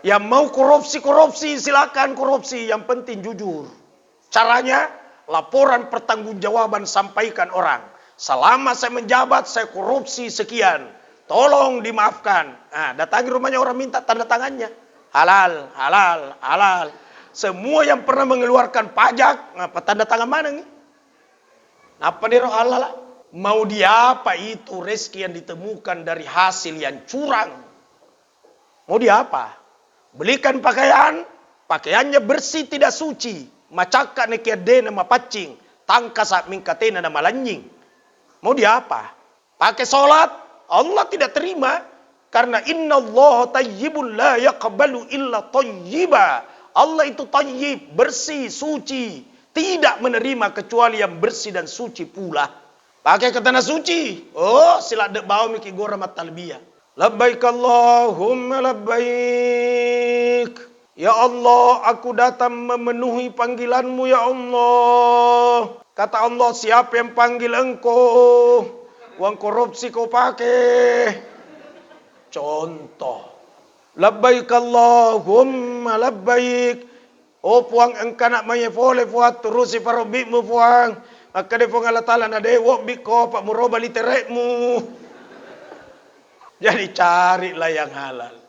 Yang mau korupsi silakan korupsi, yang penting jujur. Caranya laporan pertanggungjawaban sampaikan orang. Selama saya menjabat saya korupsi sekian, tolong dimaafkan. Nah, datangi rumahnya orang minta tanda tangannya. Halal, halal, halal. Semua yang pernah mengeluarkan pajak, apa tanda tangan mana nih? Apa dia halal? Mau dia apa itu rezeki yang ditemukan dari hasil yang curang? Mau dia apa? Belikan pakaian, pakaiannya bersih tidak suci. Macaka nekiadena mapacing, tangka sak mingkatena nama lanjing. Mau dia apa? Pakai sholat, Allah tidak terima. Karena inna Allah tayyibun la yaqbalu illa tayyiba. Allah itu tayyib, bersih, suci. Tidak menerima kecuali yang bersih dan suci pula. Pakai ke tanah suci. Oh, sila dek bawa miki gora matalbiyah. Labbaik Allahumma labbaik. Ya Allah, aku datang memenuhi panggilanmu ya Allah. Kata Allah, siapa yang panggil engkau? Uang korupsi kau pakai. Contoh. Labbaik Allahumma labbaik. Oh puang engkau nak mayefole fuat terusi parobikmu puang. Maka dia puang Allah Ta'ala na dewok biko pak muroba literekmu. Jadi carilah yang halal.